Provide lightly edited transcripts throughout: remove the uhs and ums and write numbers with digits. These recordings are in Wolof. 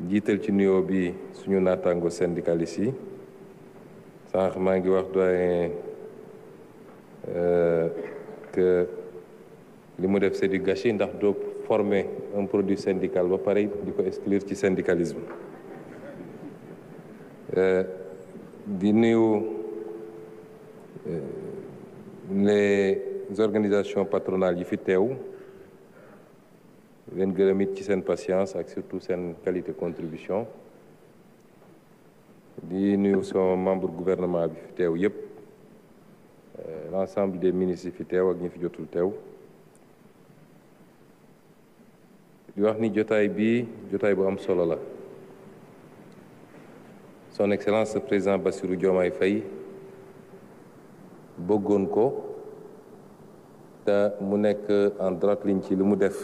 jiital ci nuyoo bi suñu naataango syndicalistes yi sànq maa ngi wax doyen que li mu def c'est du gâchis ndax doo former un produit syndical ba pare di ko exclure ci syndicalisme di nuyu les organisations patronales yi fi teew leen gërëm it ci seen patience ak surtout seen qualité contribution di nuyu sama membre gouvernement bi fi teew yépp l'ensemble des ministres yi fi teew ak ñi fi jotul teew di wax ni jotaay bi jotaay bu am solo la son excellence le président Bassirou Diomaye Faye bëggoon ko te mu nekk en droite ligne ci li mu def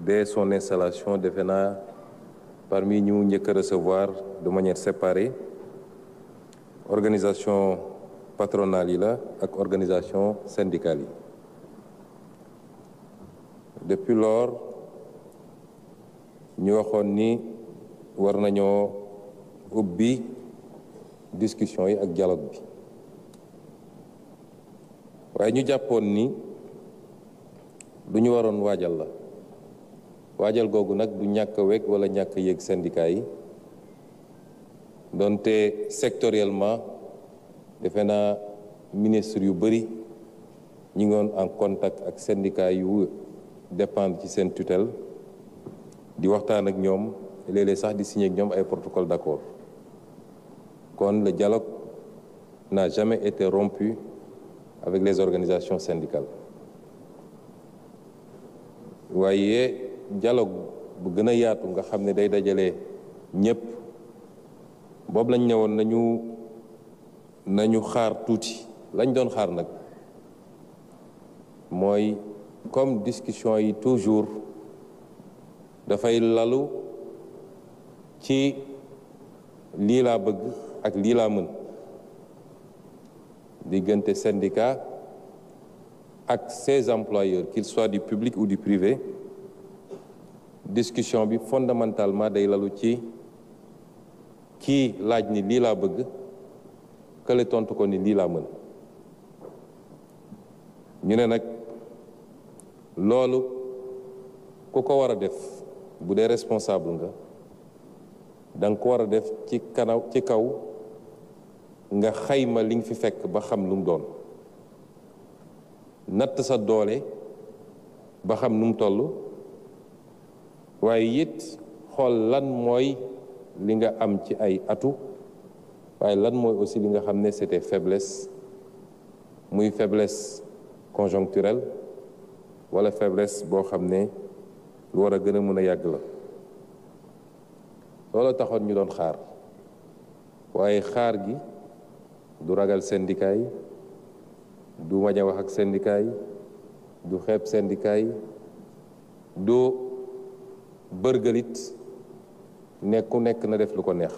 dès son installation defe naa parmi ñu njëkk a recevoir de manière séparée organisation patronale yi la ak organisation syndicale yi depuis lors ñu waxoon ni war nañoo ubbi discussion yi ak dialogue bi waaye ñu jàppoon ni lu ñu waroon waajal la waajal googu nag du ñàkk a wekk wala ñàkk a yéeg syndicat yi donte sectoriellement defe naa ministre yu bëri ñi ngi woon en contact ak syndicat yu dépendre ci seen tutelle di waxtaan ak ñoom léeg-léeg sax di signer ak ñoom ay protocole d'accord kon le dialogue n'a jamais été rompu avec les organisations syndicales waaye dialogue bu gën a yaatu nga xam ne day dajale ñépp boobu lañ ñëwoon nañu xaar tuuti lañ doon xaar nag mooy comme discussion yi toujours dafay lalu ci lii laa bëgg ak lii laa mën diggante syndicat ak ses employeurs qu'ils soient du public ou du privé discussion bi fondamentalement day lalu ci kii laaj ni lii laa bëgg kële tontu ko ni lii laa mën ñu ne nag loolu ku ko war a def bu dee responsable nga danga ko war a def ci kaw nga xayma li nga fi fekk ba xam lu mu doon natt sa doole ba xam nu mu toll waaye it xool lan mooy li nga am ci ay atu waaye lan mooy aussi li nga xam ne c'était faiblesse muy faiblesse conjoncturelle wala faiblesse boo xam ne lu war a gën a mën a yàgg la loolu taxoon ñu doon xaar waaye xaar gi du ragal syndicat yi du mañ a wax ak syndicat yi du xeeb syndicat yi du bërgalit ku nekk na def lu ko neex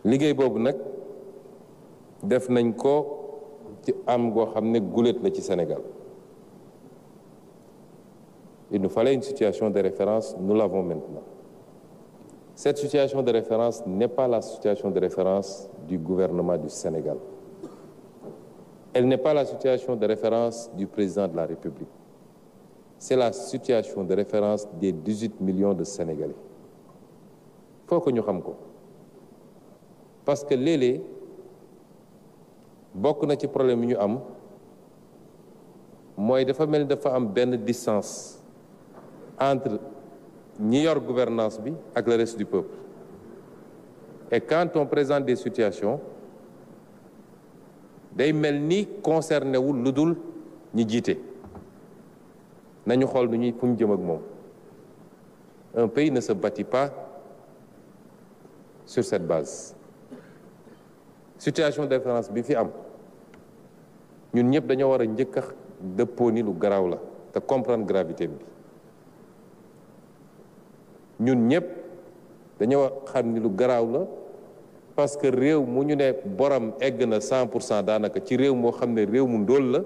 liggéey boobu nag def nañ ko ci am goo xam ne guléet la ci Sénégal il nous fallait une situation de référence, nous l'avons maintenant. Cette situation de référence n'est pas la situation de référence du gouvernement du Sénégal. Elle n'est pas la situation de référence du président de la République. C'est la situation de référence des 18 millions de Sénégalais. Il faut que nous sachions ça. Parce que léeg-léeg bokk na ci problème yi ñu am mooy dafa mel ni dafa am benn distance entre ñi yor gouvernance bi ak le reste du peuple. Et quand on présente des situations day mel ni concerné wul lu dul ñi jiite nañu xool nu ñuy fu ñu jëm ak moom. Un pays ne se bâtit pas sur cette base. Situation de référence bi fi am ñun ñëpp dañoo war a njëkk a dëppoo ni lu garaaw la te comprendre gravité bi ñun ñëpp dañoo xam ni lu garaaw la parce que réew mu ñu ne borom egg na 100% daanaka ci réew moo xam ne réew mu ndóol la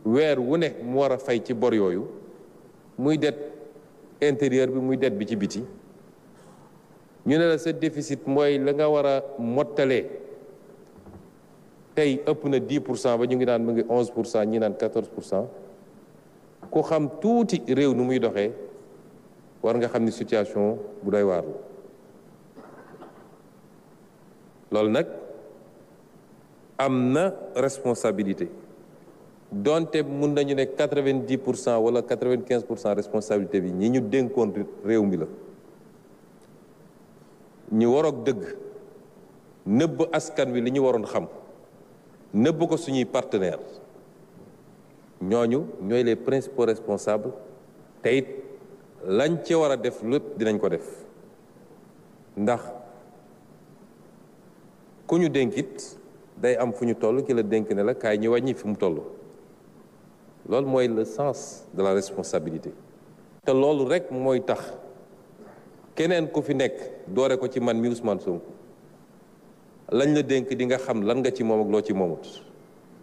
weer wu ne mu war a fay ci bor yooyu muy det intérieur bi muy dette bi ci biti ñu ne la sa déficit mooy la nga war a mottalee tey ëpp na 10% ba ñu ngi naan mu ngi 11%, ñi naan 14%. ku xam tuuti réew nu muy doxee war nga xam ni situation bu doy waar la loolu nag am na responsabilité donte mun nañu ne 90% wala 95% responsabilité bi ñi ñu dénkoon réew mi la ñu waroon dëgg nëbb askan wi li ñu waroon xam nëbb ko suñuy partenaires ñooñu ñooy les principaux responsables te it lañ ci war a def lépp dinañ ko def ndax ku ñu dénkit day am fu ñu toll ki la dénk ne la kaay ñu wàññi fi mu toll loolu mooy le sens de la responsabilité te loolu rek mooy tax keneen ku fi nekk doore ko ci man mi Ousmane Sonko lañ la dénk di nga xam lan nga ci moom ak loo ci moomut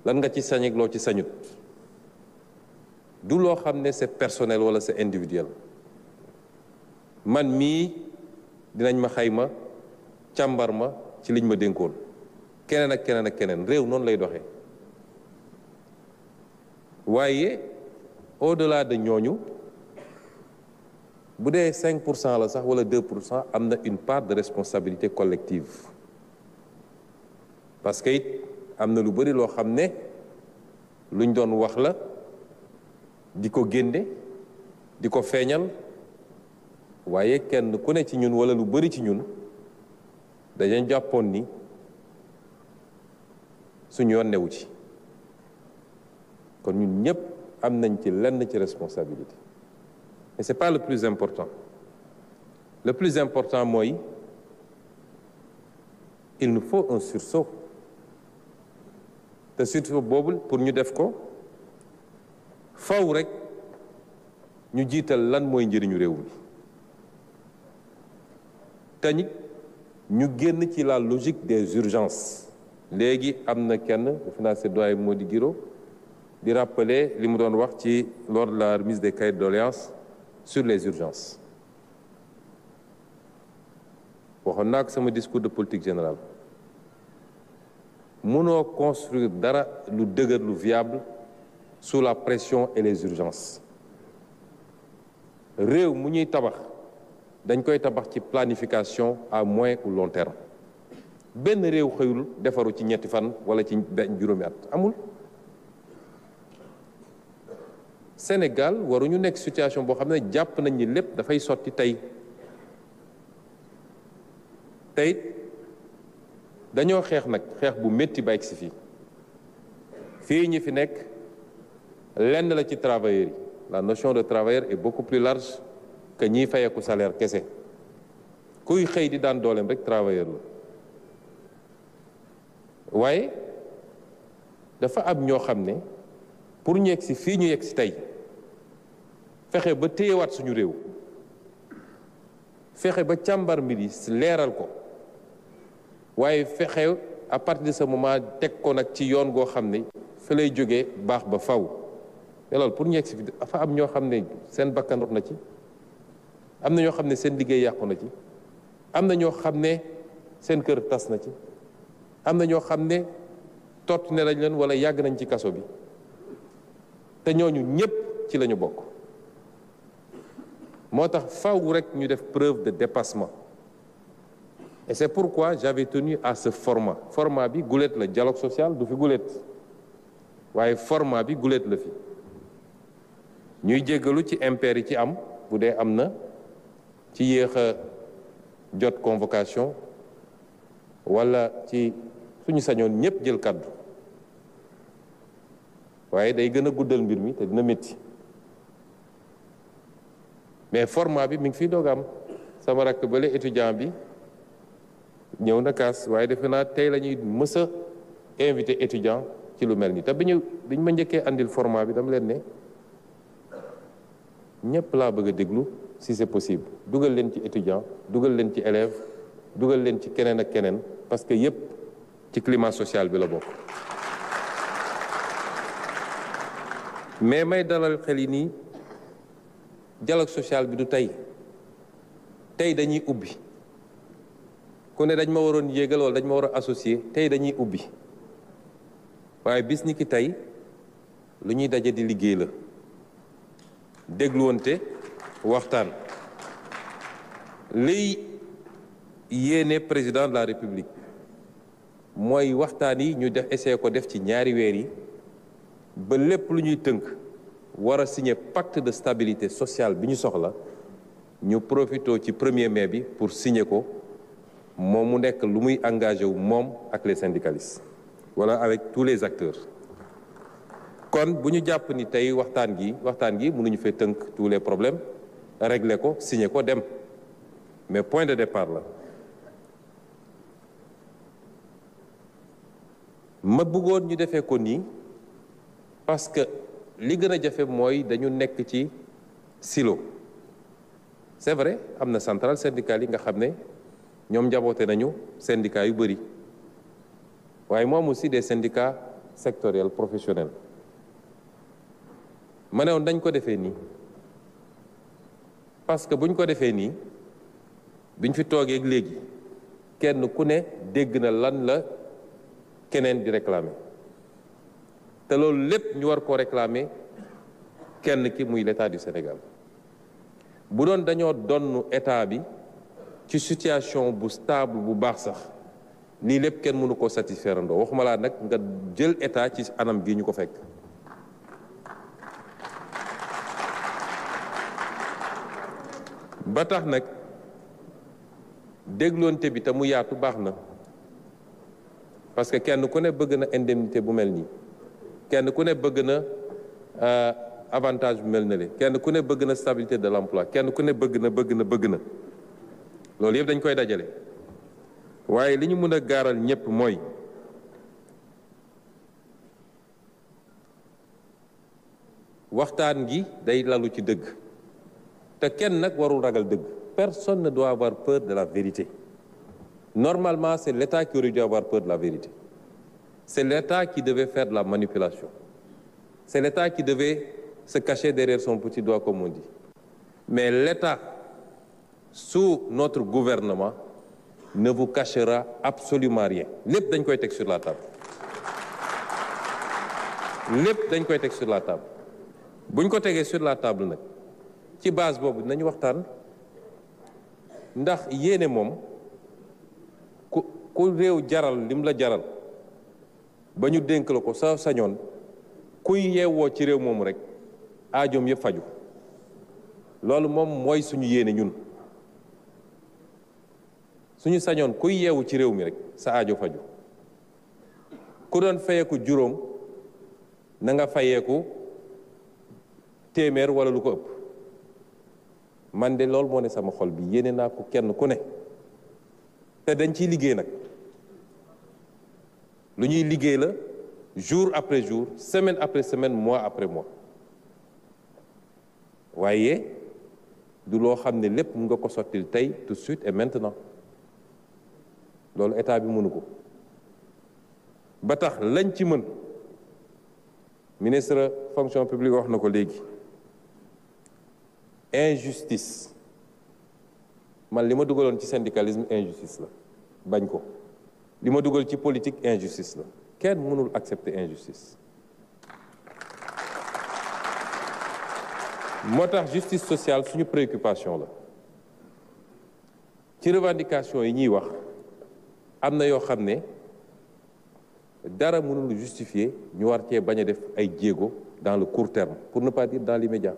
lan nga ci sañ ak loo ci sañut du loo xam ne c'est personnel wala c'est individuel man mii dinañ ma xayma càmbar ma ci liñ ma dénkoon keneen ak keneen ak keneen réew noonu lay doxee waaye au-delà de ñooñu bu dee 5% la sax wala 2% am na une part de responsabilité collective parce que it am na lu bari loo xam ne luñ doon wax la di ko génne di ko feeñal waaye kenn ku ne ci ñun wala lu bari ci ñun dañu jàppoon ni suñu yoon newu ci kon ñun ñëpp am nañ ci lenn ci responsabilité mais c'est pas le plus important le plus important mooy il nous faut un sursaut te sursaut boobu pour ñu def ko faw rek ñu jiital lan mooy njëriñu réew mi te ñu génn ci la logique des urgences léegi am na kenn defe naa c'est doyen Mody Guiro di rappeler li mu doon wax ci lors de la remise des cahiers de doléances sur les urgences waxoon naa ko sama discours de politique générale mënoo construire dara lu dëgër lu viable sous la pression et les urgences réew mu ñuy tabax dañ koy tabax ci planification à moyen ou long terme benn réew xëyul defaru ci ñetti fan wala ci benn juróomi at amul Sénégal waruñu nekk situation boo xam ne jàpp nañ ni lépp dafay sotti tey dañoo xeex nag xeex bu métti ba egsi fii ñi fi nekk lenn la ci travailleurs yi la notion de travailleur est beaucoup plus large que ñiy fayeeku salaire kese kuy xëy di daan dooleem rek travailleur la waaye dafa am ñoo xam ne pour ñu yegsi fii ñu yegsi tey fexe ba téyewaat suñu réew fexe ba càmbar mbir yi leeral ko waaye fexe à partir de ce moment teg ko nag ci yoon goo xam ne fa lay jógee baax ba faw te loolu pour ñu yegsi fi dafa am ñoo xam ne seen bakkan rot na ci am na ñoo xam ne seen liggéey yàqu na ci am na ñoo xam ne seen kër tas na ci am na ñoo xam ne tott ne lañ leen wala yàgg nañ ci kaso bi te ñooñu ñépp ci lañu bokk moo tax faw rek ñu def preuve de dépassement et c'est pourquoi j'avais tenu à ce format bi gulet la dialogue social du fi gulet waaye format bi gulet la fi ñuy jéggalu ci impair yi ci am bu dee am na ci yéex a jot convocation wala ci suñu sañoon ñépp jël kàddu waaye day gën a guddal mbir mi te dina métti mais format bi mi ngi fiy doog am sama rakk bale étudiant bi ñëw na kaas waaye defe naa tey la ñuy mës a invité étudiant ci lu mel nii te biñ ma njëkkee andil format bi dama leen ne ñëpp laa bëgg a déglu si c'est possible dugal leen ci étudiant dugal leen ci élève dugal leen ci keneen ak keneen parce que yépp ci climat social bi la bokk mais may dalal xel yi nii dialogue social bi du tey dañuy ubbi ku ne dañ ma waroon yéegal wala dañ ma war a associé tey dañuy ubbi waaye bis ni ki tey lu ñuy daje di liggéey la dégluwante waxtaan liy yéene président de la république mooy waxtaan yi ñu def essayé ko def ci ñaari weer yi ba lépp lu ñuy tënk war a signer pacte de stabilité sociale bi ñu soxla ñu profitoo ci 1er mai bi pour signer ko moom mu nekk lu muy engagé wu moom ak les syndicalistes wala avec tous les acteurs kon bu ñu jàpp ni tey waxtaan gi mënuñu fee tënk tous les problèmes régler ko signer ko dem mais point de départ la ma bëggoon ñu defee ko nii parce que li gën a jafe mooy dañu nekk ci silo c'est vrai am na centrale syndicale yi nga xam ne ñoom njaboote nañu syndicats yu bëri waaye moom aussi des syndicats sectoriels professionnels ma ne woon dañ ko defee nii parce que buñ ko defee nii biñ fi toogee léegi kenn ku ne dégg na lan la keneen di réclamer te loolu lépp ñu war koo réclamer kenn ki muy l'État du Sénégal bu doon dañoo donn état bi ci situation bu stable bu baax sax lii lépp kenn mënu ko satisfaire andoo waxuma laa nag nga jël état ci anam gi ñu ko fekk ba tax nag dégloonte bi te mu yaatu baax na parce que kenn ku ne bëgg na indemnité bu mel nii kenn ku ne bëgg na avantage bu mel na le kenn ku ne bëgg na stabilité de l'emploi kenn ku ne bëgg na loolu yëpp dañ koy dajale waaye li ñu mën a gaaral ñëpp mooy waxtaan gi day lalu ci dëgg te kenn nag warul ragal dëgg personne ne doit avoir peur de la vérité normalement c'est l'État qui aurait dû avoir peur de la vérité c'est l'État qui devait faire de la manipulation c'est l'État qui devait se cacher derrière son petit doigt comme on dit mais l'État sous notre gouvernement ne vous cachera absolument rien lépp dañ koy teg sur la table lépp dañ koy teg sur la table buñ ko tegee sur la table nag ci base boobu nañu waxtaan ndax yéene moom ku réew jaral lim la jaral ba ñu dénk la ko sa sañoon kuy yeewoo ci réew moomu rek aajoom yëpp faju loolu moom mooy suñu yéene ñun suñu sañoon kuy yeewu ci réew mi rek sa aajo faju ku doon fayeeku juróom na nga fayeeku téeméer wala lu ko ëpp man de loolu moo ne sama xol bi yéene naa ko kenn ku ne te dañ ciy liggéey nag lu ñuy liggéey la jour après jour semaine après semaine mois après mois waaye du loo xam ne lépp mu nga ko sottil tey tout de suite et maintenant loolu état bi mënu ko ba tax lañ ci mën ministre fonction publique wax na ko léegi injustice man li ma dugaloon ci syndicalisme injustice la bañ ko li ma dugal ci politique injustice la kenn mënul accepter injustice moo tax justice sociale suñu préoccupation la ci revendication yi ñuy wax am na yoo xam ne dara mënul justifier ñu war cee bañ a def ay jéego dans le court terme pour ne pas dire dans l'immédiat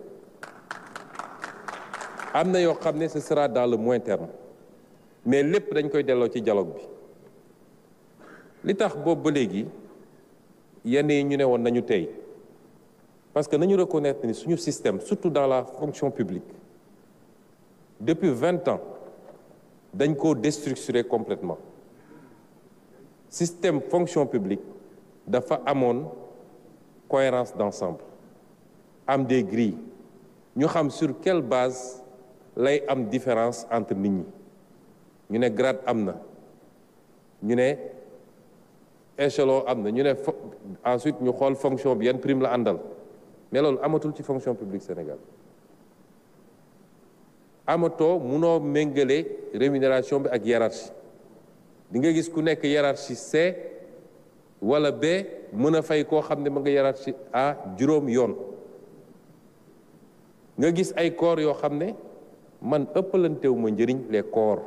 am na yoo xam ne ce sera dans le moyen terme mais lépp dañ koy delloo ci dialogue bi li tax boobu ba léegi yenn yi ñu ne woon nañu tey parce que nañu reconnaître ni suñu système surtout dans la fonction publique depuis 20 ans dañ koo déstructuré complètement système fonction publique dafa amoon cohérence d'ensemble am des grilles ñu xam sur quelle base lay am différence entre nit ñi ñu ne grade am na ñu ne échelon am na ñu ne ensuite ñu xool fonction bi yan prime la àndal mais loolu amatul ci fonction publique Sénégal amatoo munoo méngale rémunération bi ak hiérarchie di nga gis ku nekk hiérarchie C wala B mën a fay koo xam ne ma nga hiérarchie A juróom yoon nga gis ay corps yoo xam ne man ëppalantewu ma njëriñ les corps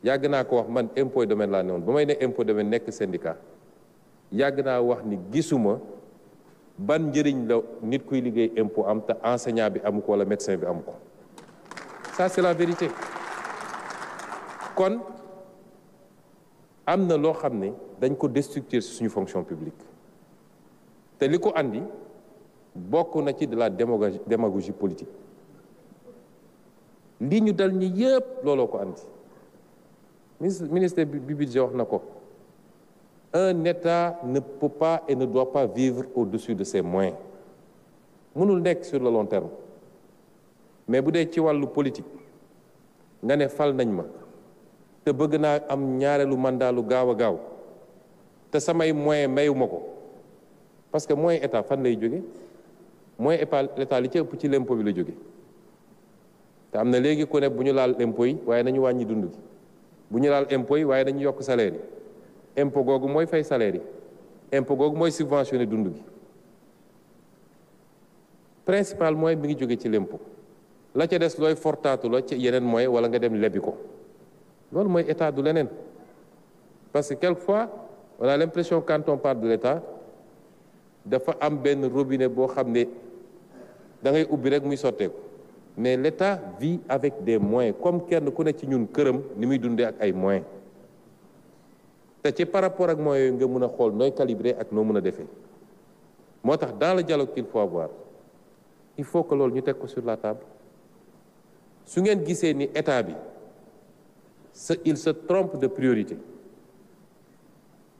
yàgg naa ko wax man impôt domaine laa ne woon ba may ne impôt domaine nekk syndicat yàgg naa wax ni gisuma ban njëriñ la nit kuy liggéey impôt am te enseignant bi amu ko wala médecin bi amu ko ça c'est la vérité kon am na loo xam ne dañ ko destructurer ci suñu fonction publique te li ko andi bokk na ci de la démagogie politique li ñu dal ñi yépp looloo ko andi ministre du budget wax na ko un État ne peut pas et ne doit pas vivre au-dessus de ses moyens mënul nekk sur le long terme mais bu dee ci wàllu politique nga ne fal nañ ma te bëgg naa am ñaareelu mandat lu gaaw a gaaw te samay moyen mayuma ko parce que moyen état fan lay jóge moyen état li ci ëpp ci l'impôt bi la jóge te am na léegi ku ne bu ñu laal impôt yi waaye nañu wàññi dund gi bu ñu laal impôt yi waaye nañu yokk salaire yi impôt googu mooy fay salaire yi impôt googu mooy subventionné dund gi principal moyen bi ngi jóge ci l'impôt la ca des looy fortaatu la ci yeneen moyen wala nga dem lebi ko loolu mooy état du leneen parce que quelquefois on a l'impression quand on parle de l'état dafa am benn robinet boo xam ne da ngay ubbi rek muy sotteeku mais l'état vit avec des moyens comme kenn ku ne ci ñun këram ni muy dundee ak ay moyens te ci par rapport ak moyens yooyu nga mën a xool nooy calibrer ak noo mën a defee moo tax dans le dialogue qu'il faut avoir il faut que loolu ñu teg ko sur la table su ngeen gisee ni état bi il se trompe de priorité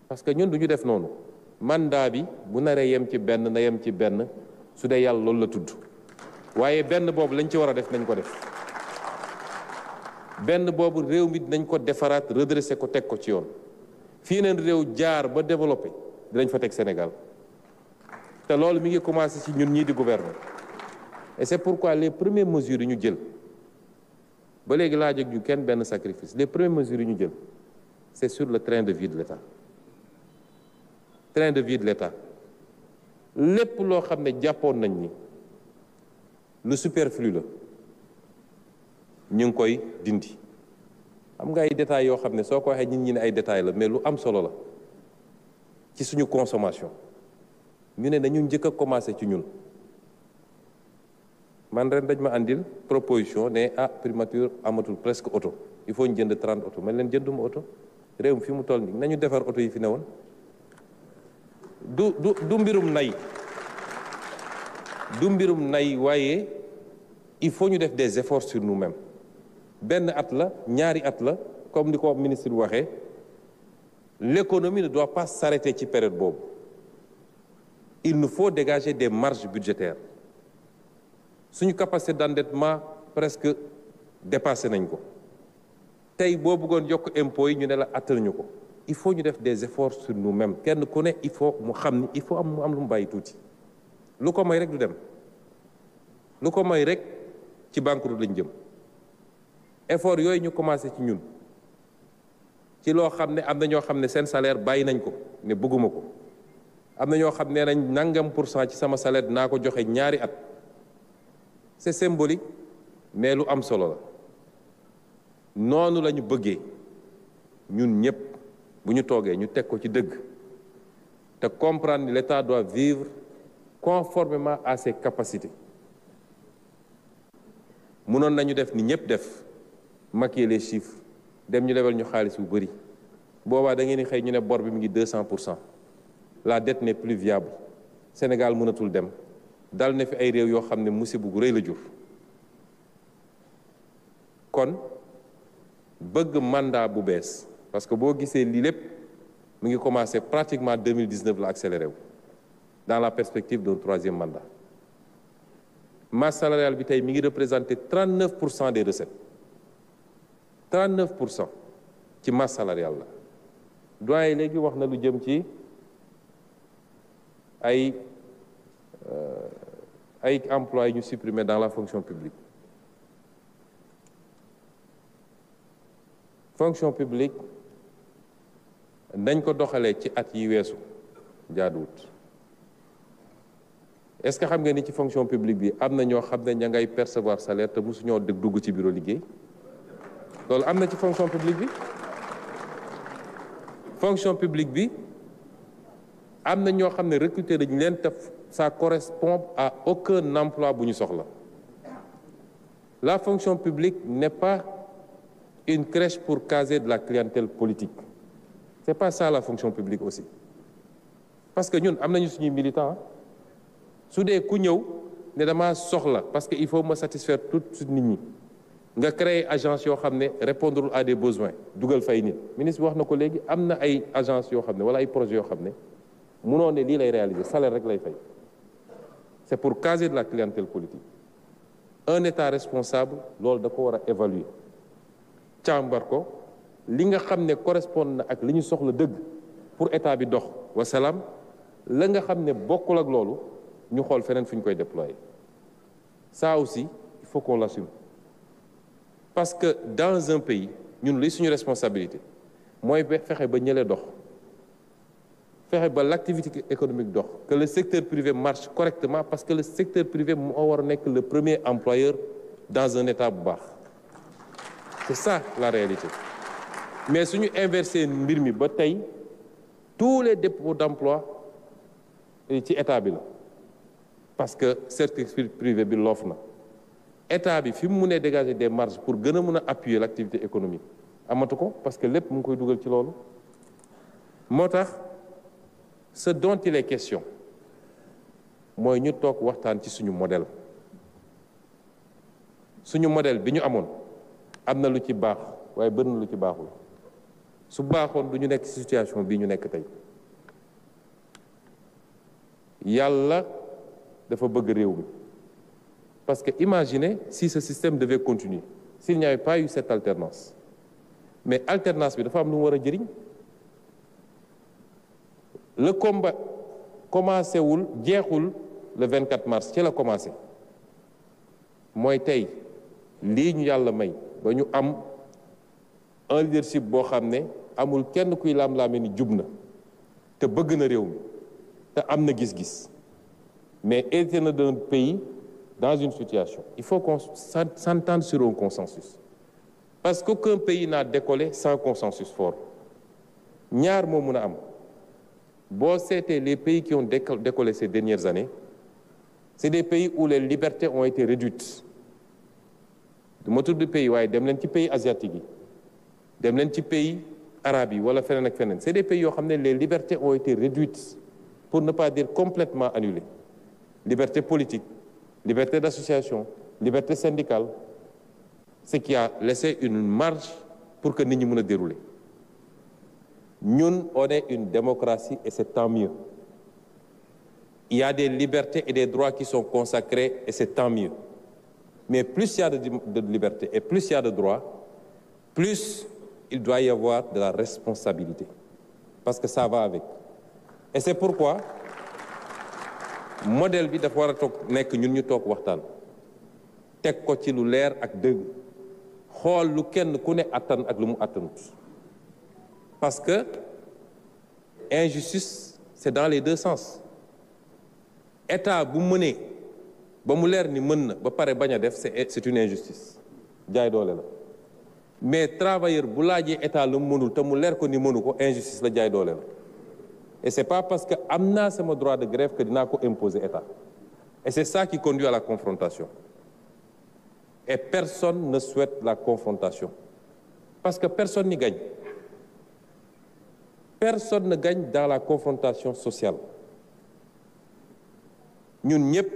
parce que ñun du ñu def noonu mandat bi bu naree yem ci benn na yem ci benn su dee yàlla loolu la tudd waaye benn boobu lañ ci war a def nañ ko def benn boobu réew mi dinañ ko defaraat redresser ko teg ko ci yoon fii neen réew jaar ba développé dinañ fa teg Sénégal te loolu mi ngi commencé ci ñun ñii di gouverner et c'est pourquoi les premières mesures yi ñu jël ba léegi laa jóg ñu kenn benn sacrifice les premières mesures yi ñu jël c'est sur le train de vie de l'État train de vie de l'État lépp loo xam ne jàppoon nañ ni lu superflu la ñu ngi koy dindi am nga ay détails yoo xam ne soo ko waxee nit ñi ne ay détails la mais lu am solo la ci suñu consommation ñu ne nañu njëkk a commencé ci ñun man ren dañ ma andil proposition ne primature amatul presque auto il faut ñu jënd 30 auto man leen jënduma auto réew mi fi mu toll nii nañu defar auto yi fi ne woon du mbirum nay du mbirum nay waaye il faut ñu def des efforts sur nous-mêmes benn at la ñaari at la comme ni ko ministre bi waxee l'économie ne doit pas s'arrêter ci période boobu il nous faut dégager des marges budgétaires suñu capacité d'endettement presque dépassé nañ ko tey boo bëggoon yokk impôts yi ñu ne la attanuñu ko il faut ñu def des efforts sur nous-mêmes kenn ku ne il faut mu xam ni il faut mu am lu mu bàyyi tuuti lu ko may rek du dem lu ko may rek ci banqueroute lañ jëm effort yooyu ñu commencé ci ñun ci loo xam ne am na ñoo xam ne seen salaire bàyyi nañ ko ne bëgguma ko am na ñoo xam ne nañ nangam % ci sama salaire dinaa ko joxe ñaari at c'est symbolique mais lu am solo la noonu la ñu bëggee ñun ñëpp bu ñu toogee ñu teg ko ci dëgg te comprendre ni l'État doit vivre conformément à ses capacités mënoon nañu def ni ñëpp def maquiller les chiffres dem ñu lebal ñu xaalis bu bëri boobaa da ngeen di xëy ñu ne bor bi mu ngi 200%. La dette n'est plus viable Sénégal mënatul dem dal na fi ay réew yoo xam ne musiba gu rëy la jur kon bëgg mandat bu bees parce que boo gisee lii lépp mu ngi commencé pratiquement 2019 la accéléré wu dans la perspective d'un 3e mandat masse salariale bi tey mi ngi représenté 39% des recettes 39% ci masse salariale la doyen léegi wax na lu jëm ci ay emplois yi ñu supprimé dans la fonction publique fonction publique nañ ko doxalee ci at yi weesu jaaduwut. Est-ce que xam nga ni ci fonction publique bi am na ñoo xam ne ña ngay percevoir salaire te mosu ñoo dugg ci bureau liggéey loolu am na ci fonction publique bi. Fonction publique bi am na ñoo xam ne recruter dañu leen te ça correspond à aucun emploi bu ñu soxla. La fonction publique n'est pas une crèche pour caser de la clientèle politique. C'est pas ça la fonction publique aussi. Parce que ñun am nañu suñuy militants su dee ku ñëw ne dama soxla parce que il faut me satisfaire tout suite nit ñi nga créer agence yoo xam ne répondre à des besoins dugal fay nit ministre bi wax na ko léegi am na ay agence yoo xam ne wala ay projets yoo xam ne munoo ne lii lay réaliser salaire rek lay fay. C'est pour caser de la clientèle politique. Un État responsable loolu da ko war a évaluer càmbar ko li nga xam ne correspond na ak li ñu soxla dëgg pour État bi dox wasalaam la nga xam ne bokkul ak loolu ñu xool feneen fu ñu koy déployer. Ça aussi il faut qu'on l'assume parce que dans un pays ñun li suñu responsabilité mooy fexe ba ñële dox fexe ba l'activité économique dox que le secteur privé marche correctement parce que le secteur privé moo war a nekk le premier employeur dans un État bu baax. C'est ça la réalité. Mais suñu inversé mbir mi ba tey tous les dépôts d'emploi ci État bi la parce que secteur privé bi loof na État bi fi mu mënee dégager des marges pour gën a mën a appuyer l'activité économique amatu ko parce que lépp mu ngi koy dugal ci loolu. Moo tax ce dont il est question mooy ñu toog waxtaan ci suñu modèle bi ñu amoon am na lu ci baax waaye bëri na lu ci baaxul su baaxoon du ñu nekk ci situation bii ñu nekk tey. Yàlla dafa bëgg réew mi parce que imaginez si ce système devait continuer s'il n'y avait pas eu cette alternance mais alternance bi dafa am lu mu war a jëriñ. Le combat commencé wul jeexul le 24 mars ci la commencé mooy tey lii ñu yàlla may ba ñu am un leadership boo xam ne amul kenn kuy laam-laame ni jub na te bëgg na réew mi te am na gis-gis mais hérité na d'un pays dans une situation il faut qu'on s'entende sur un consensus parce qu'aucun pays n'a décollé sans consensus fort ñaar moo mun a am. Boo seetee les pays qui ont décollé ces dernières années c'est des pays où les libertés ont été réduites du ma tudd pays waaye dem leen ci pays asiatiques yi dem leen ci pays arabes yi wala feneen ak feneen c'est des pays yoo xam ne les libertés ont été réduites pour ne pas dire complètement annulées. Liberté politique, liberté d'association, liberté syndicale, ce qui a laissé une marge pour que nit ñi mën a dérouler. Ñun, on est une démocratie et c'est tant mieux. Il y a des libertés et des droits qui sont consacrés et c'est tant mieux. Mais plus il y a de liberté et plus il y a de droits, plus il doit y avoir de la responsabilité. Parce que ça va avec. Et c'est pourquoi modèle bi dafa war a toog nekk ñun ñu toog waxtaan teg ko ci lu leer ak dëgg xool lu kenn ku ne attan ak lu mu attanut. Parce que injustice c'est dans les deux sens. État bu mënee ba mu leer ni mën na ba pare bañ a def c'est une injustice jaay doole la mais travailleur bu laajee état lu mu mënul te mu leer ko ni mënu ko injustice la jaay doole la et c'est pas parce que am naa sama droit de grève que dinaa ko imposer état et c'est ça qui conduit à la confrontation et personne ne souhaite la confrontation parce que personne n'y gagne. Personne ne gagne dans la confrontation sociale. Ñun ñëpp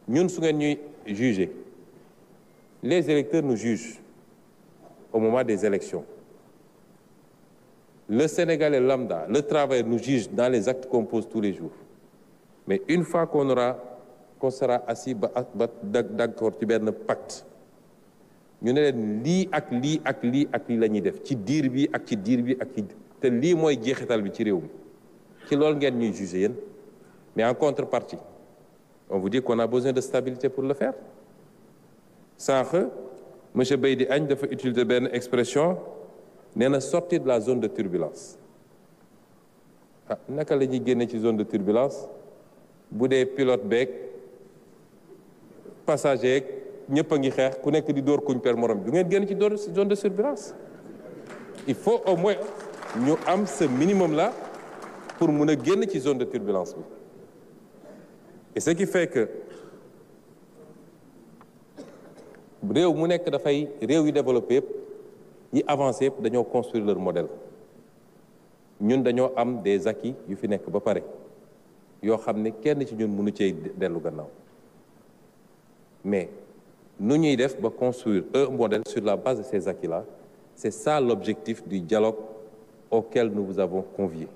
ñun su ngeen ñuy juger les électeurs nous jugent au moment des élections. Le Sénégalais lambda, le travailleur nous juge dans les actes qu'on pose tous les jours. Mais une fois qu'on sera assis ba d'accord ci benn pacte ñu ne leen lii ak lii ak lii ak lii la ñuy def ci diir bi ak ci diir bi ak ci te lii mooy jeexital bi ci réew mi ci loolu ngeen ñuy juger yéen mais en contrepartie on vous dit qu'on a besoin de stabilité pour le faire. Sànq monsieur Beydi Agne dafa utiliser benn expression nee na sortir de la zone de turbulence ah naka la ñuy génne ci zone de turbulence bu dee pilote beeg passager yeeg ñëpp a ngi xeex ku nekk di dóor kuñ per morom du ngeen génn ci zone de turbulence. Il faut au moins ñu am ce minimum là pour mun a génn ci zone de turbulence bi et ce qui fait que réew mu nekk dafay réew yu développé yëpp yi avancé yëpp dañoo construire leur modèle ñun dañoo am des acquis yu fi nekk ba pare yoo xam ne kenn ci ñun mënu cee dellu gannaaw mais nu ñuy def ba construire un modèle sur la base de ces acquis là. C'est ça l'objectif du dialogue auquel nous vous avons conviés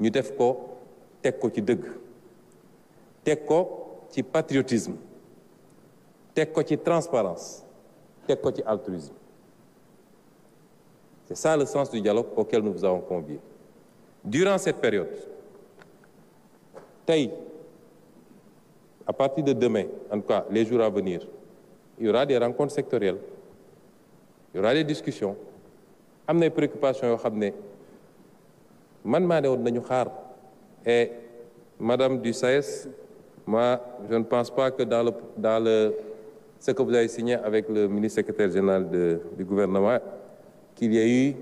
ñu def ko teg ko ci dëgg teg ko ci patriotisme teg ko ci transparence teg ko ci altruisme c'est ça le sens du dialogue auquel nous vous avons conviés durant cette période tey à partir de demain en tout cas les jours à venir il y aura des rencontres sectorielles. Il y aura des discussions am nay préoccupations yoo xam ne man maa ne woon nañu xaar et madame du SAES moi je ne pense pas que dans le ce que vous avez signé avec le ministre secrétaire général du gouvernement qu'il y ait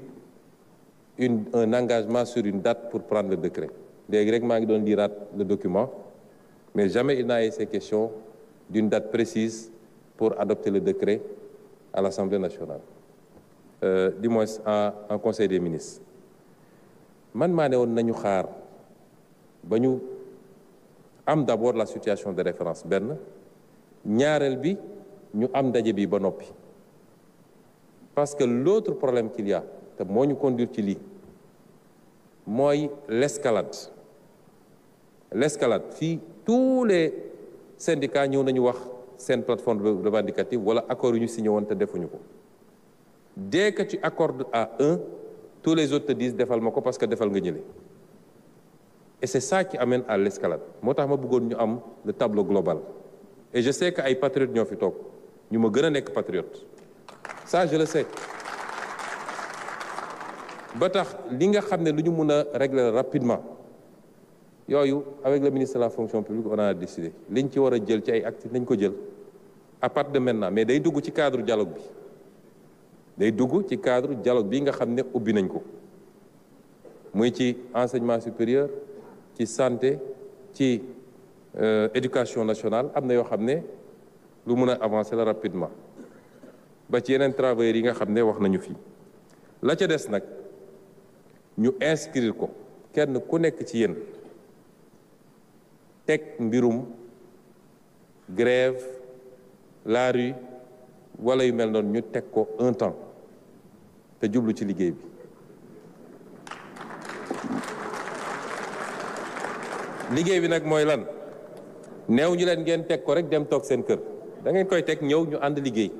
eu un engagement sur une date pour prendre le décret léegi rek maa ngi doon liraat le document mais jamais il n'a été question d'une date précise pour adopter le décret à l'Assemblée nationale. Du moins en conseil des ministres man maa ne woon nañu xaar ba ñu am d'abord la situation de référence benn ñaareel bi ñu am ndaje bi ba noppi parce que l'autre problème qu'il y a te moo ñu conduire ci lii mooy l'escalade fii tous les syndicats ñëw nañu wax seen plateforme revendicative wala accord yu ñu signé woon te defuñu ko dès que tu accordes à un tous les autres te disent defal ma ko parce que defal nga ñële et c'est ça qui amène à l'escalade moo tax ma bëggoon ñu am le tableau global et je sais que ay patriotes ñoo fi toog ñu ma gën a nekk patriote ça je le sais ba tax li nga xam ne lu ñu mun a régler rapidement yooyu avec le ministre de la fonction publique on a décidé liñ ci war a jël ci ay actes nañ ko jël à partir de maintenant mais day dugg ci cadre dialogue bi day dugg ci cadre dialogue bi nga xam ne ubbi nañ ko muy ci enseignement supérieur ci santé ci éducation nationale am na yoo xam ne lu mun a avancer la rapidement ba ci yeneen travailleurs yi nga xam ne wax nañu fii la ca des nag ñu inscrire ko kenn ku nekk ci yéen teg mbirum grève la rue wala yu mel noonu ñu teg ko un temps te jublu ci liggéey bi liggéey bi nag mooy lan neew ñu leen ngeen teg ko rek dem toog seen kër da ngeen koy teg ñëw ñu ànd liggéey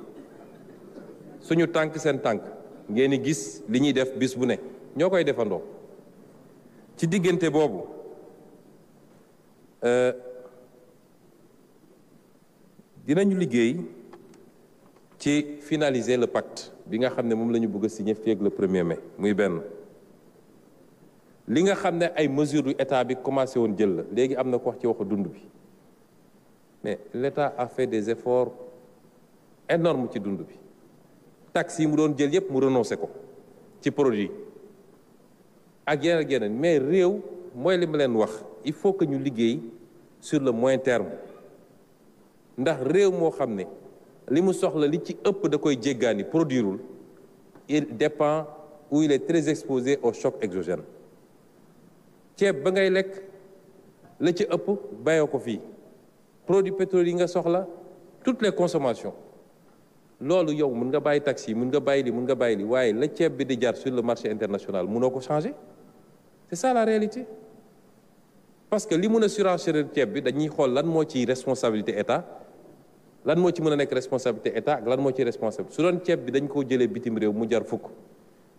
suñu tànk seen tànk ngeen di gis li ñuy def bis bu ne ñoo koy defandoo ci diggante boobu dinañu liggéey ci finaliser le pacte bi nga xam ne moom la ñu bëgg a signer fii ak le 1er mai muy benn li nga xam ne ay mesures yu état bi commencé woon jël la léegi am na ko wax ci waxu dund bi mais l'état a fait des efforts énormes ci dund bi taxes yi mu doon jël yépp mu renoncé ko ci produit ak yeneen mais réew mooy li ma leen wax il faut que ñu liggéey sur le moyen terme ndax réew moo xam ne li mu soxla li ci ëpp da koy jéggaani produirul il dépend ou il est très exposé au choc exogène ceeb ba ngay lekk la ci ëpp bayoo ko fii produit pétrole yi nga soxla toutes les consommations loolu yow mun nga bàyyi taxi mun nga bàyyi li mun nga bàyyi li waaye la ceeb bi di jar sur le marché international munoo ko changer c'est ça la réalité parce que li mun a surenchérir ceeb bi dañuy xool lan moo ci responsabilité état lan moo ci mën a nekk responsabilité état ak lan moo ci responsabilité su doon ceeb bi dañ ko jëlee bitim réew mu jar fukk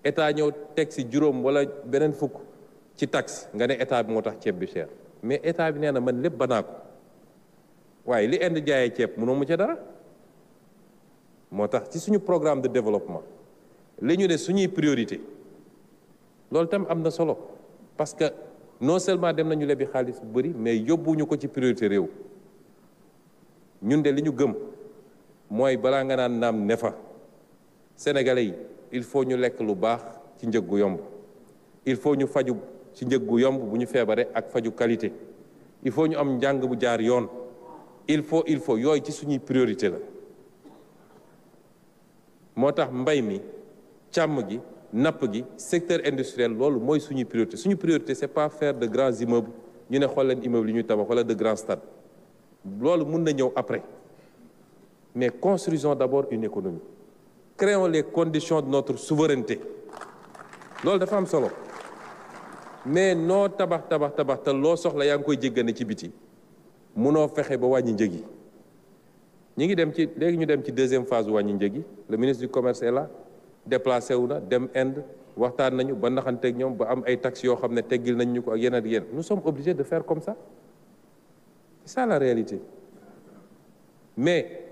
état ñëw teg si juróom wala beneen fukk ci taxe nga ne état bi moo tax ceeb bi cher mais état bi nee na man lépp banaa ko waaye li Inde jaayee ceeb mënoo mu ca dara moo tax ci suñu programme de développement li ñu ne suñuy priorité loolu tam am na solo parce que non seulement dem nañu lebi xaalis bu bëri mais yóbbuñu ko ci priorité réew ñun de li ñu gëm mooy balaa nga naan naam ne fa sénégalais yi il faut ñu lekk lu baax ci njëg gu yomb il faut ñu faju ci njëg gu yomb bu ñu feebaree ak faju qualité il faut ñu am njàng bu jaar yoon il faut yooyu ci suñuy priorité la moo tax mbay mi càmm gi napp gi secteur industriel loolu mooy suñuy priorité c'est pas faire de grands immeubles ñu ne xool leen immeubles yi ñuy tabax wala de grands stades loolu mun na ñëw après mais construisons d'abord une économie créons les conditions de notre souveraineté loolu dafa am solo mais noo tabax te loo soxla yaa ngi koy jéggane ci biti munoo fexe ba wàññi njëg yi ñi ngi dem ci léegi ñu dem ci deuxième phase wàññi njëg yi le ministre du commerce est là déplacé wu na dem Inde waxtaan nañu ba naxanteeg ñoom ba am ay taxes yoo xam ne teggil nañ ñu ko ak yeneen ak yeneen nous sommes obligés de faire comme ça c'est ça la réalité mais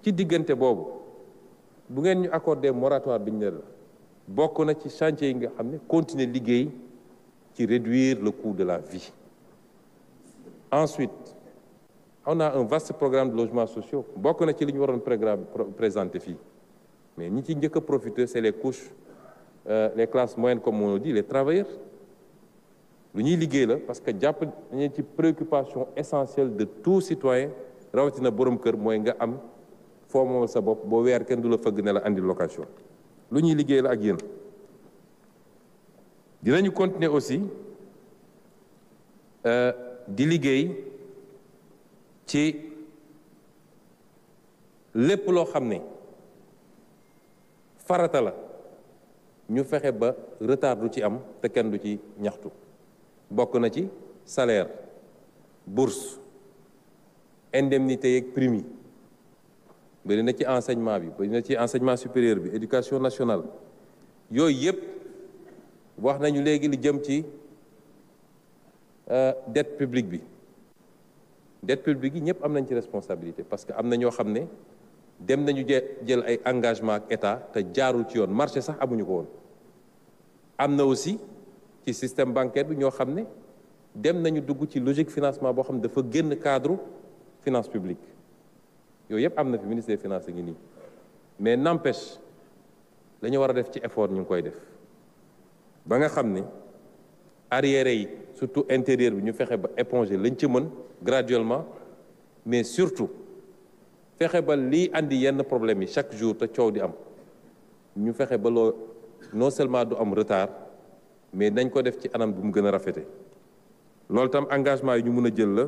ci diggante boobu bu ngeen ñu accordé moratoire bi ñu ne la bokk na ci chantier yi nga xam ne continuer liggéey ci réduire le coût de la vie. Ensuite, on a un vaste programme de logements sociaux bokk na ci li ñu waroon présenter fii mais ñi ci njëkk a profiter c'est les couches les classes moyennes comme on le dit les travailleurs lu ñuy liggéey la parce que jàpp nañu ci préoccupation essentielle de tout citoyen rawatina borom kër mooy nga am foo moomal sa bopp boo weer kenn du la fëgg ne la andi location lu ñuy liggéey la ak yéen. dinañu continuer aussi di liggéey ci lépp loo xam ne farata la ñu fexe ba retard du ci am te kenn du ci ñaxtu bokk na ci salaire bourse indemnité yeeg prime yi bëri na ci enseignement bi bëri na ci enseignement supérieur bi éducation nationale yooyu yëpp wax nañu léegi li jëm ci dette publique bi dette publique yi ñëpp am nañ ci responsabilité parce que am na ñoo xam ne dem nañu jël ay engagement ak état te jaarul ci yoon marché sax amuñu ko woon am na aussi ci système bancaire bi ñoo xam ne dem nañu dugg ci logique financement boo xam ne dafa génn cadre finance publique yooyu yëpp am na fi ministre des finances ngi nii mais n'empêche la ñu war a def ci effort ñu ngi koy def ba nga xam ne arriéré yi surtout intérieur bi ñu fexe ba éponger lañ ci mën graduellement mais surtout fexe ba lii andi yenn problème yi chaque jour te coow di am ñu fexe ba loo non seulement du am retard mais nañ ko def ci anam bu mu gën a rafete loolu tam engagement yi ñu mën a jël la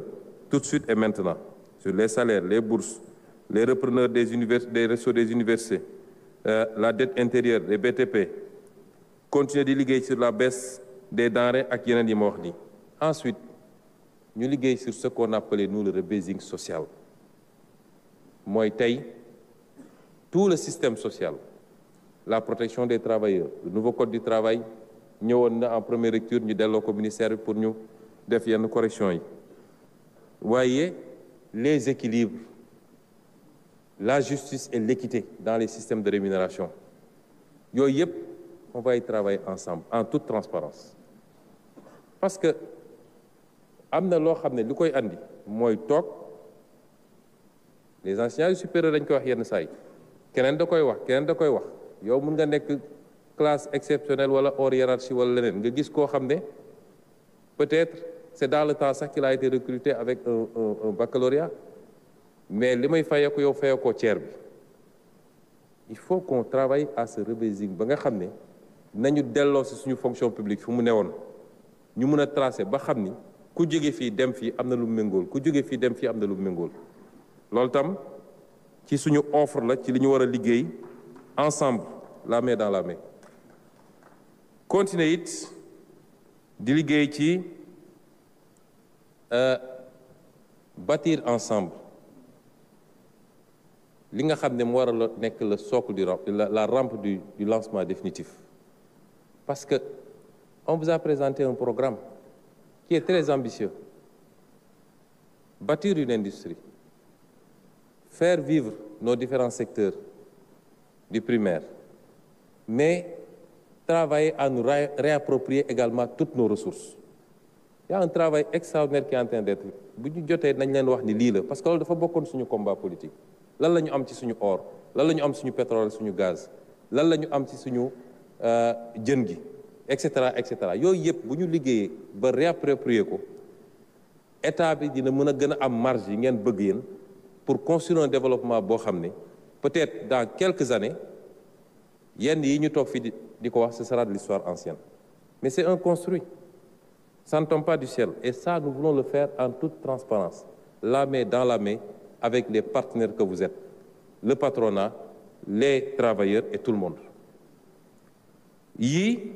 tout de suite et maintenant sur les salaires les bourses les repreneurs des universités des réseaux des universités la dette intérieure les BTP continuer di liggéey sur la baisse des denrées ak yeneen yi ma wax nii ensuite ñu liggéey sur ce qu'on appelait nous le rebasing social mooy tey tout le système social la protection des travailleurs le nouveau code du travail ñëwoon na en première lecture ñu delloo ko ministère bi pour ñu def yenn correction yi waaye les équilibres la justice et l'équité dans les systèmes de rémunération yooyu yëpp on va y travailler ensemble en toute transparence parce que am na loo xam ne li koy andi mooy toog les enseignants supérieurs dañ koy wax yenn saa yi keneen da koy wax yow mun nga nekk classe exceptionnelle wala hors hiérarchie wala leneen nga gis koo xam ne peut-être c'est dans le temps sax qu'il a été recruté avec un baccalauréat mais li may fayeeko yow fayekoo tiers bi il faut qu'on travaille à ce rebasing ba nga xam ne nañu delloo si suñu fonction publique fu mu newoon ñu mën a tracer ba xam ni ku jóge fii dem fii am na lu méngool ku jóge fii dem fii am na lu méngool loolu tam ci suñu offre la ci li ñu war a liggéey ensemble la main dans la main continuer it di liggéey ci bâtir ensemble li nga xam ne mu war a nekk le socle du la rampe du lancement définitif parce que on vous a présenté un programme qui est très ambitieux bâtir une industrie faire vivre nos différents secteurs du primaire, mais travailler à nous réapproprier également toutes nos ressources. Il y a un travail extraordinaire qui est en train d'être bu ñu jotee nañ leen wax ni lii la parce que loolu dafa bokkoon suñu combat politique lan la ñu am ci suñu or lan la ñu am suñu pétrole suñu gaz lan la ñu am ci suñu jën gi et cetera et cetera yooyu yëpp bu ñu liggéeyee ba réapproprier ko état bi dina mën a gën a am marge yi ngeen bëgg yéen pour construire un développement boo xam ne peut-être dans quelques années yenn yi ñu toog fii di ko wax ce sera de l'histoire ancienne mais c'est un construit. Ça ne tombe pas du ciel. Et ça, nous voulons le faire en toute transparence, la main dans la main, avec les partenaires que vous êtes, le patronat, les travailleurs et tout le monde. Yii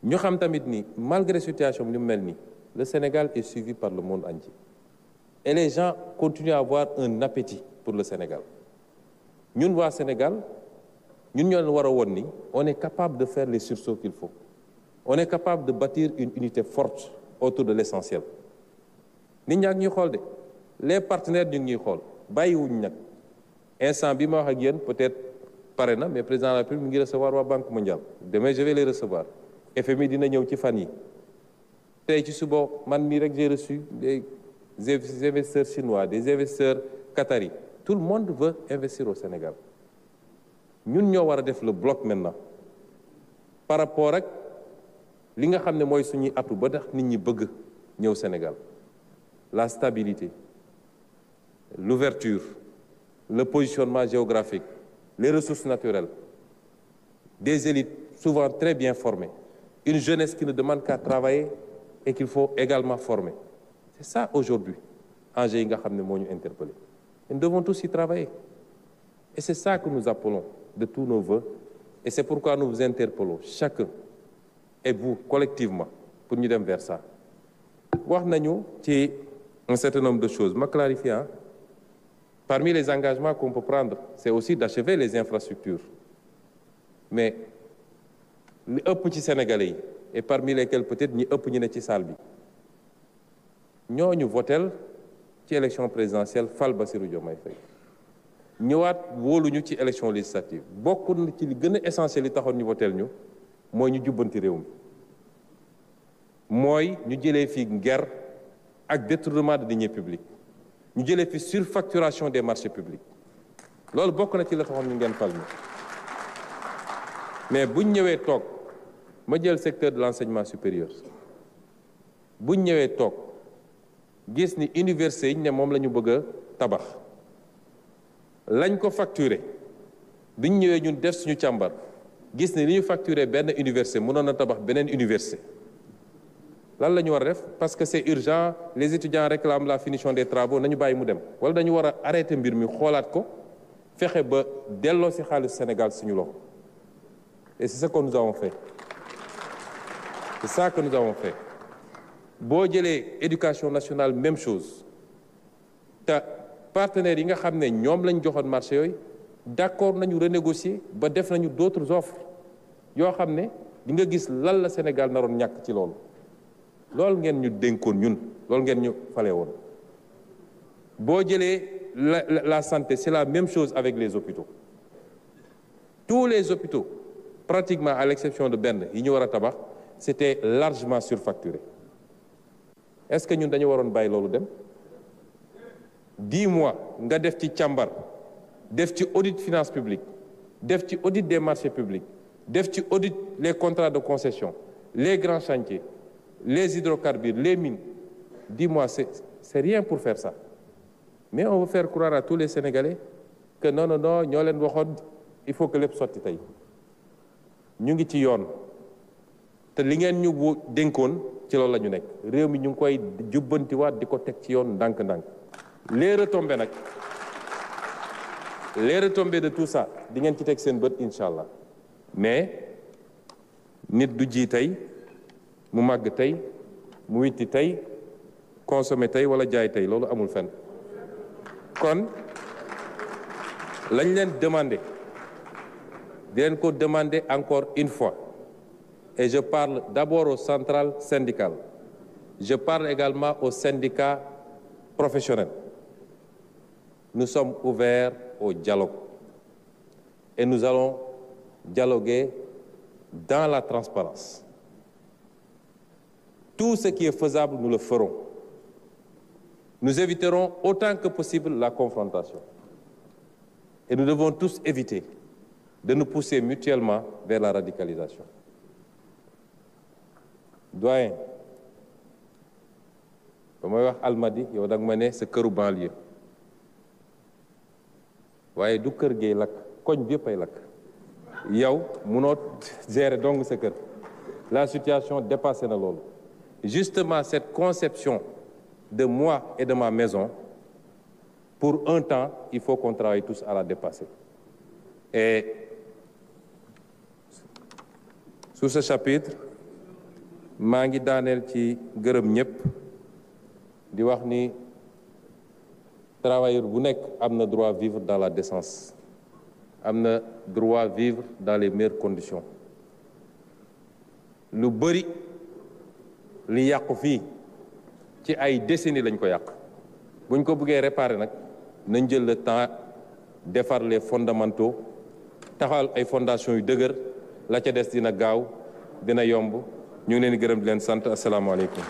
ñu xam tamit ni malgré situation bi ni mu mel nii le Sénégal est suivi par le monde entier. Et les gens continuent à avoir un appétit pour le Sénégal. Ñun waa Sénégal ñun ñoo leen war a woon ni on est capable de faire les sursauts qu'il faut. On est capable de bâtir une unité forte autour de l'essentiel. Nit ñaa ngi ñuy xool de les partenaires ñu ngi ñuy xool bàyyiwuñ nag instant bi ma wax ak yéen peut-être pare na mais président de la République mu ngi recevoir waa Banque mondiale demain je vais les recevoir FMI dina ñëw ci fan yi tey ci suba man mii rek j'ai reçu des investisseurs chinois des investisseurs qataris tout le monde veut investir au Sénégal ñun ñoo war a def le bloc maintenant par rapport ak li nga xam ne mooy suñuy atu ba tax nit ñi bëgg ñëw Sénégal la stabilité l'ouverture le positionnement géographique les ressources naturelles des élites souvent très bien formées une jeunesse qui ne demande qu'à travailler et qu'il faut également former c'est ça aujourd'hui enjeu yi nga xam ne moo ñu interpellé et nous devons tous y travailler et c'est ça que nous appelons de tous nos vœux et c'est pourquoi nous vous interpellons chacun et vous collectivement pour ñu dem vers ça wax nañu ci un certain nombre de choses ma clarifiant parmi les engagements qu'on peut prendre c'est aussi d'achever les infrastructures mais li ëpp ci Sénégalais yi et parmi lesquels peut-être ñi ëpp ñu ne ci salle bi ñooñu votel ci élection présidentielle fal Bassirou Diomaye Faye ñëwaat wóoluñu ci élection législative bokk na ci li gën a essentiel li taxoon ñu votel ñu mooy ñu jubbanti réew mi mooy ñu jëlee fi guerre ak détournement de deniers publics ñu jëlee fi surfacturation des marchés publics loolu bokk na ci la taxoon ñu ngeen fal mi mais buñ ñëwee toog ma jël secteur de l'enseignement supérieur buñ ñëwee toog gis ni université yi ne moom la ñu bëgg a tabax lañ ko facturé biñ ñëwee ñun def suñu càmbar gis ni li ñu facturé benn université mënoon na tabax beneen université lan la ñu war a def parce que c'est urgent les étudiants réclament la finition des travaux nañu bàyyi mu dem wala dañu war a arrêter mbir mi xoolaat ko fexe ba delloo ci xaalis Sénégal suñu loxo et c'est ce que nous avons fait c'est ça que nous avons fait boo jëlee éducation nationale même chose te partenaires yi nga xam ne ñoom lañ joxoon marché yooyu d'accord nañu renégocier ba def nañu d'autres offres yoo xam ne di nga gis lan la Sénégal naroon ñàkk ci loolu ngeen ñu dénkoon ñun loolu ngeen ñu fale woon boo jëlee la santé c'est la même chose avec les hôpitaux tous les hôpitaux pratiquement à l'exception de benn yi ñu war a tabax c'était largement surfacturé est-ce que ñun dañu waroon bàyyi loolu dem 10 mois nga def ci càmbar def ci audit finance publique def ci audit des marchés publics def ci audit les contrats de concession les grands chantiers les hydrocarbures les mines 10 mois c'est rien pour faire ça mais on veut faire croire à tous les Sénégalais que non ñoo leen waxoon il faut que lépp sotti tey ñu ngi ci yoon te li ngeen ñu dénkoon ci loolu la ñu nekk réew mi ñu ngi koy jubbantiwaat di ko teg ci yoon ndànk-ndànk les retombées de tout ça di ngeen ci teg seen bët incha allah mais nit du ji tey mu màgg tey mu witti tey consommer tey wala jaay tey loolu amul fenn kon lañ leen demander di leen ko demander encore une fois et je parle d'abord aux centrales syndicales je parle également aux syndicats professionnels nous sommes ouverts au dialogue et nous allons dialoguer dans la transparence. Tout ce qui est faisable, nous le ferons. Nous éviterons autant que possible la confrontation. Et nous devons tous éviter de nous pousser mutuellement vers la radicalisation. Doyen, ba may wax Almadi yow dag ma ne sa këru banlieue waaye du kër gee lakk koñ bi yëpp ay lakk yow munoo gérer donc sa kër. La situation dépasse na loolu. Justement cette conception de moi et de ma maison, pour un temps, il faut qu'on travaille tous à la dépasser. Et sous ce chapitre, maa ngi daaneel ci gërëm ñëpp di wax ni travailleur bu nekk am na droit vivre dans la décence, am na droit vivre dans les meilleures conditions. Lu bëri li yàqu fii ci ay décennies lañ ko yàq buñ ko bëggee réparer nag nañ jël le temps defar les fondamentaux taxawal ay fondations yu dëgër la ca des dina gaaw dina yomb ñu ngi leen di gërëm di leen sant asalaamaaleykum.